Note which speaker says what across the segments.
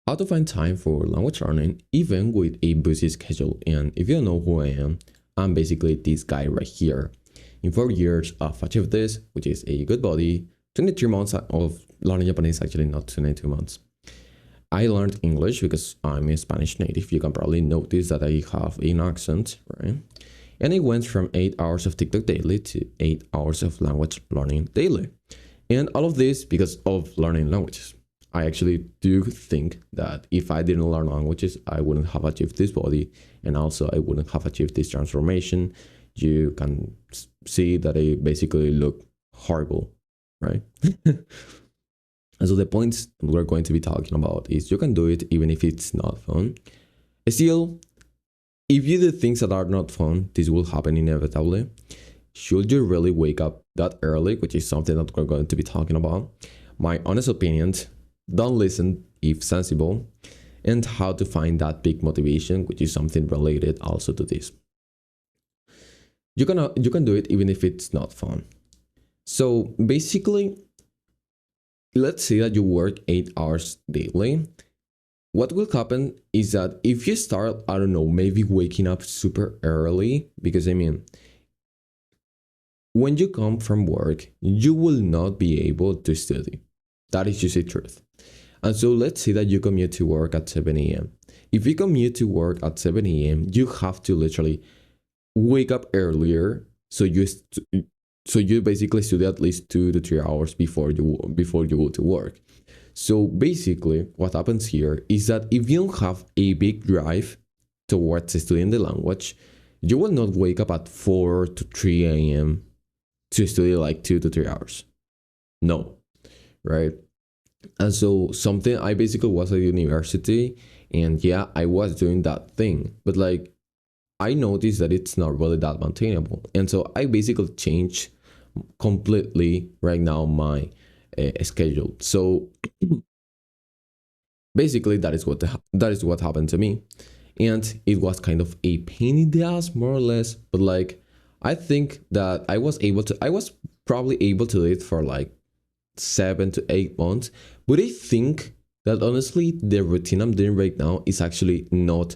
Speaker 1: How to find time for language learning even with a busy schedule. And if you don't know who I am, I'm basically this guy right here. In 4 years, I've achieved this, which is a good body. 23 months of learning Japanese, actually not 22 months. I learned English because I'm a Spanish native. You can probably notice that I have an accent, right? And I went from 8 hours of TikTok daily to 8 hours of language learning daily. And all of this because of learning languages. I actually do think that if I didn't learn languages, I wouldn't have achieved this body, and also I wouldn't have achieved this transformation. You can see that I basically look horrible, right? And so the points we're going to be talking about is you can do it even if it's not fun. Still, if you do things that are not fun, this will happen inevitably. Should you really wake up that early, which is something that we're going to be talking about? My honest opinions, don't listen if sensible, and how to find that big motivation, which is something related also to this. You can do it even if it's not fun. So basically, let's say that you work 8 hours daily. What will happen is that if you start, I don't know, maybe waking up super early, because I mean, when you come from work, you will not be able to study. That is just the truth. And so let's say that you commute to work at 7 a.m. If you commute to work at 7 a.m., you have to literally wake up earlier, so you basically study at least 2 to 3 hours before you go to work. So basically, what happens here is that if you don't have a big drive towards studying the language, you will not wake up at 4 to 3 a.m. to study like 2 to 3 hours. No, right? And so something I basically was at university, and yeah, I was doing that thing, but like I noticed that it's not really that maintainable, and so I basically changed completely right now my schedule. So basically, that is what happened to me, and it was kind of a pain in the ass, more or less. But like, I think that I was probably able to do it for like 7 to 8 months. But I think that honestly, the routine I'm doing right now is actually not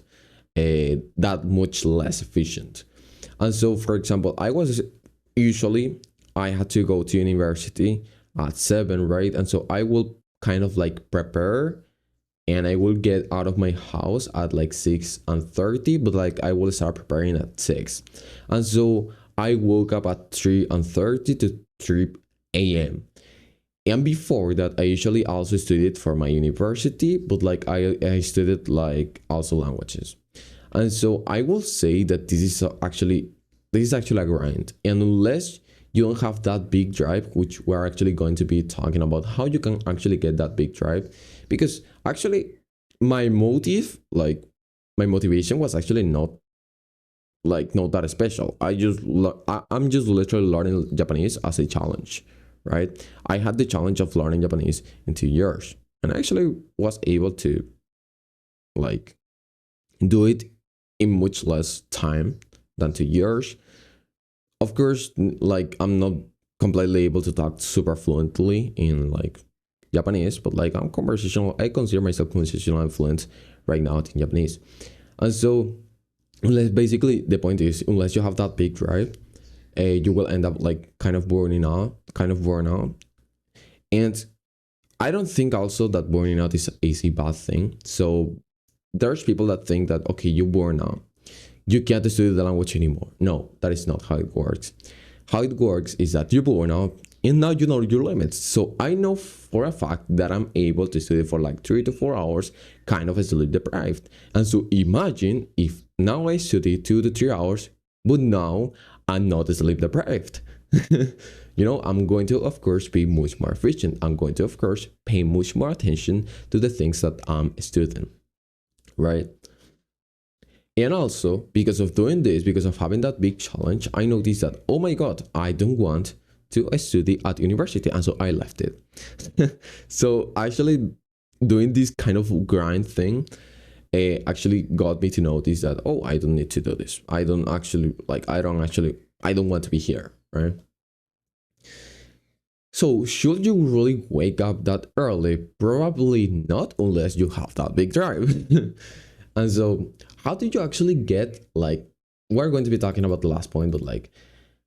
Speaker 1: that much less efficient. And so, for example, I had to go to university at 7, right? And so I will kind of like prepare, and I will get out of my house at like 6:30, but like I will start preparing at 6. And so I woke up at 3:30 to 3 a.m. And before that, I usually also studied for my university, but like I studied like also languages. And so I will say that this is actually a grind. And unless you don't have that big drive, which we're actually going to be talking about how you can actually get that big drive, because actually my motivation was actually not that special. I'm just literally learning Japanese as a challenge, right? I had the challenge of learning Japanese in 2 years, and I actually was able to like do it in much less time than 2 years. Of course, like I'm not completely able to talk super fluently in like Japanese, but like I'm conversational. I consider myself conversational and fluent right now in Japanese. And so, basically, the point is, unless you have that big drive, you will end up like kind of worn out. And I don't think also that burning out is a bad thing. So there's people that think that okay, you burn out, you can't study the language anymore. No, that is not how it works. How it works is that you burn out, and now you know your limits. So I know for a fact that I'm able to study for like 3 to 4 hours, kind of sleep deprived. And so imagine if now I study 2 to 3 hours, but now I'm not sleep deprived. I'm going to, of course, be much more efficient. I'm going to, of course, pay much more attention to the things that I'm studying, right? And also, because of doing this, because of having that big challenge, I noticed that, oh my God, I don't want to study at university. And so I left it. So actually, doing this kind of grind thing actually got me to notice that, oh, I don't need to do this. I don't want to be here, right? So, should you really wake up that early? Probably not, unless you have that big drive. And so, how did you actually get like? We're going to be talking about the last point, but like,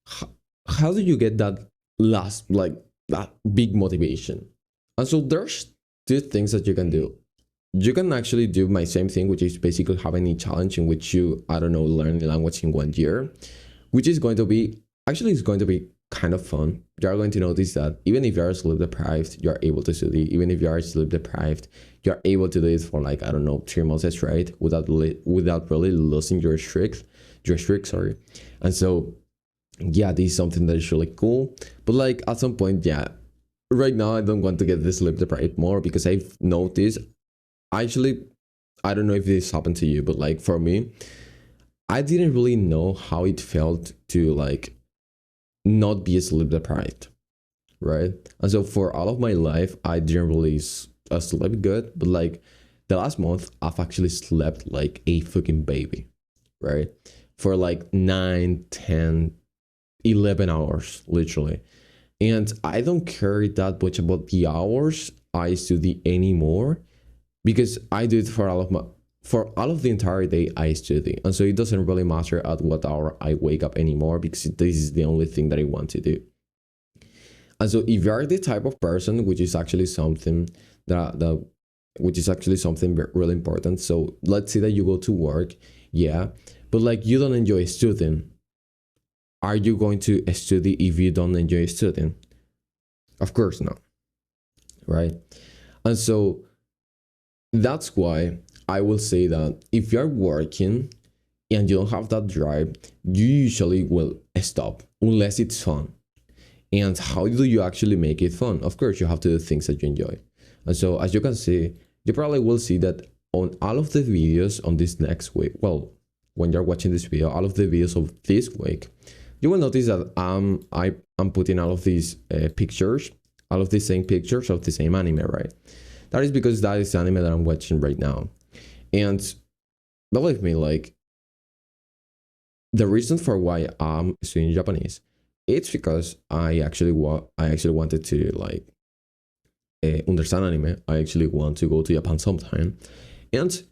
Speaker 1: how, how did you get that last like that big motivation? And so, there's two things that you can do. You can actually do my same thing, which is basically having a challenge in which you, I don't know, learn a language in 1 year, which is going to be actually it's going to be kind of fun. You're going to notice that even if you're sleep deprived, you're able to study. Even if you are sleep deprived, you're able to do it for like, I don't know, 3 months straight without really losing your streak, sorry. And so yeah, this is something that is really cool. But like at some point, yeah, right now I don't want to get this sleep deprived more because I've noticed actually, I don't know if this happened to you, but like for me, I didn't really know how it felt to like not be sleep deprived, right? And so for all of my life, I didn't really sleep good, but like the last month, I've actually slept like a fucking baby, right? For like 9, 10, 11 hours, literally. And I don't care that much about the hours I study anymore because I do it for all of the entire day I study. And so it doesn't really matter at what hour I wake up anymore because this is the only thing that I want to do. And so if you are the type of person, which is actually something that which is actually something really important. So let's say that you go to work, yeah, but like you don't enjoy studying. Are you going to study if you don't enjoy studying? Of course not, right? And so that's why I will say that if you're working and you don't have that drive, you usually will stop unless it's fun. And how do you actually make it fun? Of course, you have to do things that you enjoy. And so, as you can see, you probably will see that on all of the videos on this next week, well, when you're watching this video, all of the videos of this week, you will notice that I'm putting all of these pictures, all of the same pictures of the same anime, right? That is because that is the anime that I'm watching right now. And believe me, like the reason for why I'm studying Japanese, it's because I actually wanted to like understand anime. I actually want to go to Japan sometime, and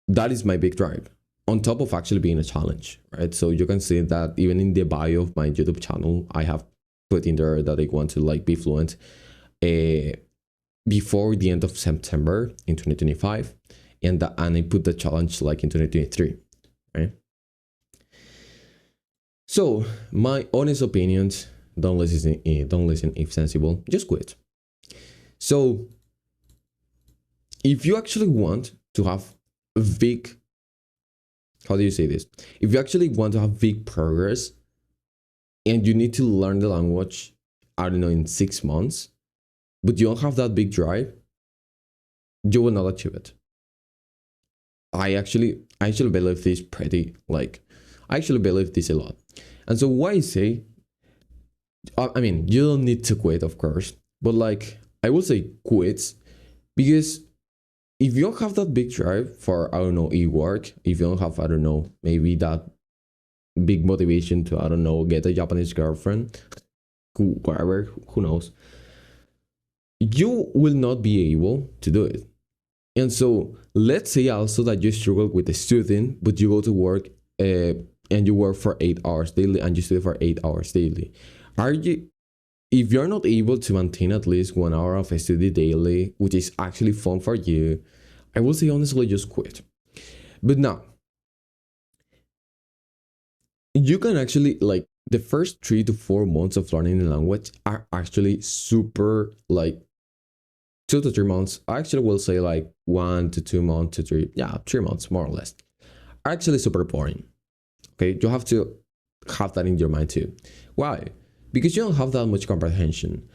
Speaker 1: that is my big drive. On top of actually being a challenge, right? So you can see that even in the bio of my YouTube channel, I have put in there that I want to like be fluent before the end of September in 2025, and I put the challenge like in 2023, right? So my honest opinions, don't listen if sensible, just quit. So if you actually want to have big, how do you say this? If you actually want to have big progress and you need to learn the language, I don't know, in 6 months, but you don't have that big drive, you will not achieve it. I actually believe this pretty like I actually believe this a lot. And so why I say, I mean, you don't need to quit, of course, but like I will say quit because if you don't have that big drive for, I don't know, e-work, if you don't have, I don't know, maybe that big motivation to, I don't know, get a Japanese girlfriend, whatever, who knows, you will not be able to do it. And so let's say also that you struggle with the student, but you go to work and you work for 8 hours daily and you study for 8 hours daily. Are you, if you're not able to maintain at least 1 hour of study daily, which is actually fun for you, I will say honestly, just quit. But now, you can actually like the first 3 to 4 months of learning the language are actually super like 2 to 3 months. I actually will say like 1 to 2 months to three, yeah, 3 months more or less. Are actually super boring. Okay, you have to have that in your mind too. Why? Because you don't have that much comprehension.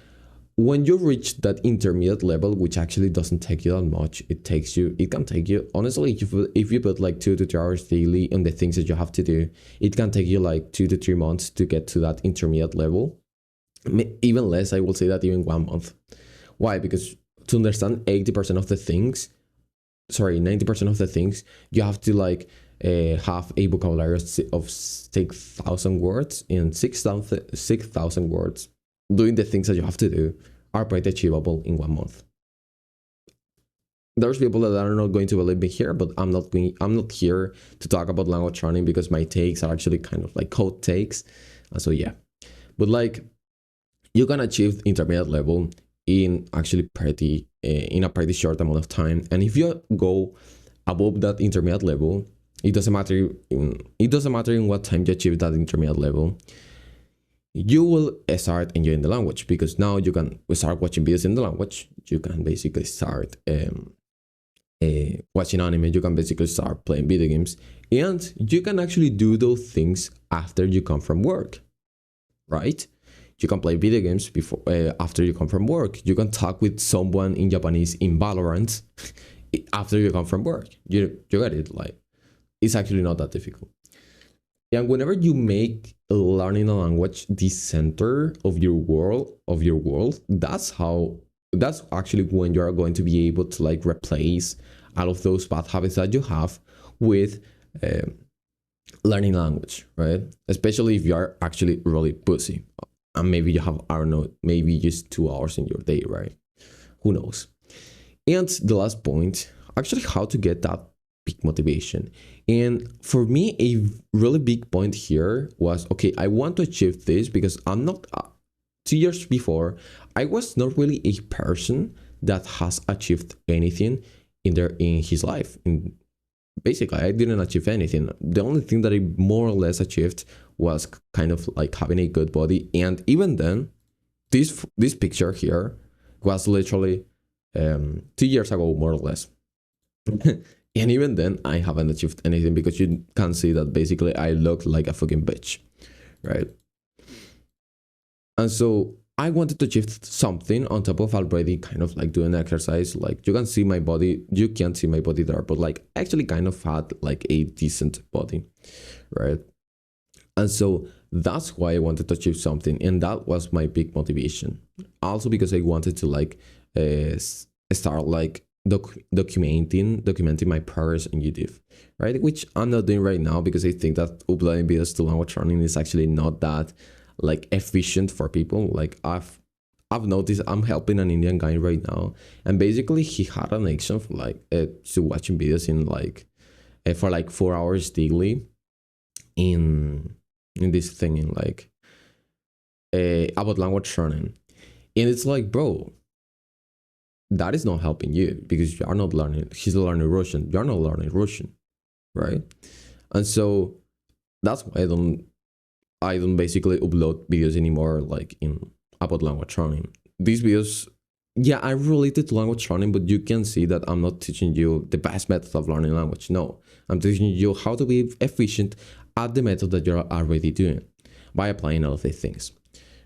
Speaker 1: When you reach that intermediate level, which actually doesn't take you that much, it can take you, honestly, if you put like 2 to 3 hours daily on the things that you have to do, it can take you like 2 to 3 months to get to that intermediate level. Even less, I will say that even 1 month. Why? Because to understand 80% of the things, sorry, 90% of the things, you have to like have a vocabulary of 6,000 words and 6,000 words. doing the things that you have to do are pretty achievable in 1 month. There's people that are not going to believe me here, but I'm not here to talk about language learning because my takes are actually kind of like code takes. And so yeah. But like, you can achieve intermediate level in actually pretty in a pretty short amount of time. And if you go above that intermediate level, it doesn't matter in what time you achieve that intermediate level, you will start enjoying the language, because now you can start watching videos in the language. You can basically start watching anime. You can basically start playing video games, and you can actually do those things after you come from work, right? You can play video games before after you come from work. You can talk with someone in Japanese in Valorant after you come from work. You get it? Like, it's actually not that difficult. And whenever you make learning a language the center of your world, that's actually when you are going to be able to like replace all of those bad habits that you have with learning language, right? Especially if you are actually really busy. And maybe you have, I don't know, maybe just 2 hours in your day, right? Who knows? And the last point, actually how to get that big motivation. And for me, a really big point here was, okay, I want to achieve this because I'm not, 2 years before, I was not really a person that has achieved anything in his life. Basically, I didn't achieve anything. The only thing that I more or less achieved was kind of like having a good body. And even then, this picture here was literally 2 years ago, more or less. And even then, I haven't achieved anything, because you can see that basically I look like a fucking bitch, right? And so I wanted to achieve something on top of already kind of like doing exercise. Like, you can see my body, you can't see my body there, but like actually kind of had like a decent body, right? And so that's why I wanted to achieve something. And that was my big motivation. Also because I wanted to like start like documenting my progress on YouTube, right? Which I'm not doing right now, because I think that uploading videos to language learning is actually not that like efficient for people. Like, I've noticed I'm helping an Indian guy right now, and basically he had an addiction for like to watching videos in like for like 4 hours daily in this thing in like about language learning. And it's like, bro, that is not helping you, because you are not learning. He's learning Russian. You're not learning Russian, right? And so that's why I don't basically upload videos anymore, like in about language learning. These videos, yeah, are related to language learning, but you can see that I'm not teaching you the best method of learning language. No, I'm teaching you how to be efficient at the method that you're already doing by applying all of these things,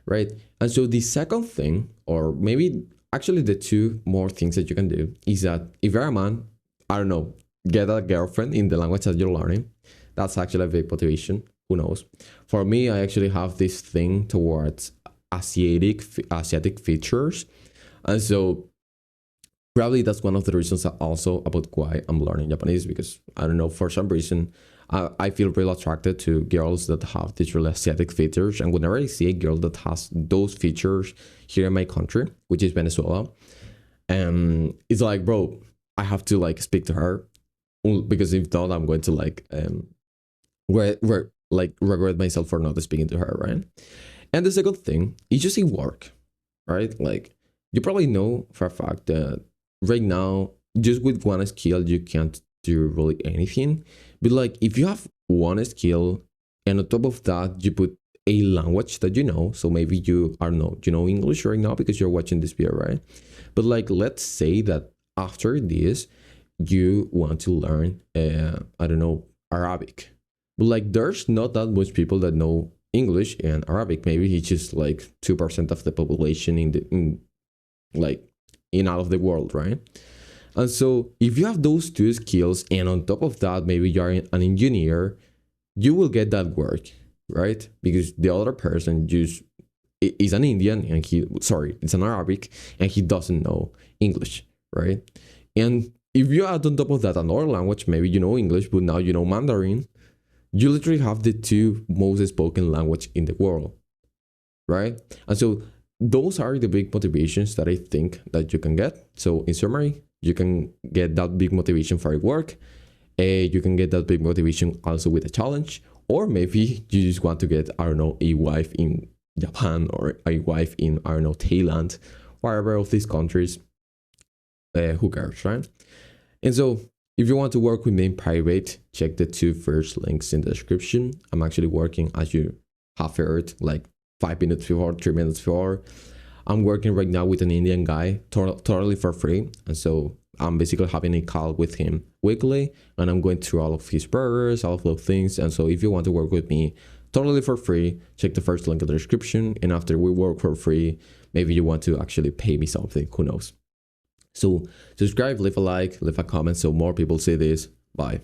Speaker 1: right? And so the second thing, or maybe actually the two more things that you can do, is that if you're a man, I don't know, get a girlfriend in the language that you're learning. That's actually a big motivation. Who knows? For me, I actually have this thing towards Asiatic features. And so probably that's one of the reasons that also about why I'm learning Japanese, because I don't know, for some reason, I feel really attracted to girls that have these really Asiatic features. And whenever I see a girl that has those features here in my country, which is Venezuela, it's like, bro, I have to like speak to her, because if not, I'm going to like regret myself for not speaking to her, right? And the second thing is just in work, right? Like, you probably know for a fact that right now, just with one skill, you can't do really anything. But like, if you have one skill, and on top of that, you put a language that you know, so maybe you know English right now because you're watching this video, right? But like, let's say that after this, you want to learn, I don't know, Arabic. But like, there's not that much people that know English and Arabic. Maybe it's just like 2% of the population in all of the world, right? And so if you have those two skills, and on top of that, maybe you're an engineer, you will get that work, right? Because the other person just is an Indian, and it's an Arabic, and he doesn't know English, right? And if you add on top of that another language, maybe you know English, but now you know Mandarin, you literally have the two most spoken language in the world, right? And so those are the big motivations that I think that you can get. So in summary, you can get that big motivation for work. You can get that big motivation also with a challenge, or maybe you just want to get, I don't know, a wife in Japan or a wife in, I don't know, Thailand, wherever of these countries. Who cares, right? And so if you want to work with me in private, check the two first links in the description. I'm actually working, as you have heard, like 5 minutes before, 3 minutes before. I'm working right now with an Indian guy, totally for free. And so I'm basically having a call with him weekly, and I'm going through all of his progress, all of those things. And so if you want to work with me totally for free, check the first link in the description. And after we work for free, maybe you want to actually pay me something, who knows? So subscribe, leave a like, leave a comment so more people see this. Bye.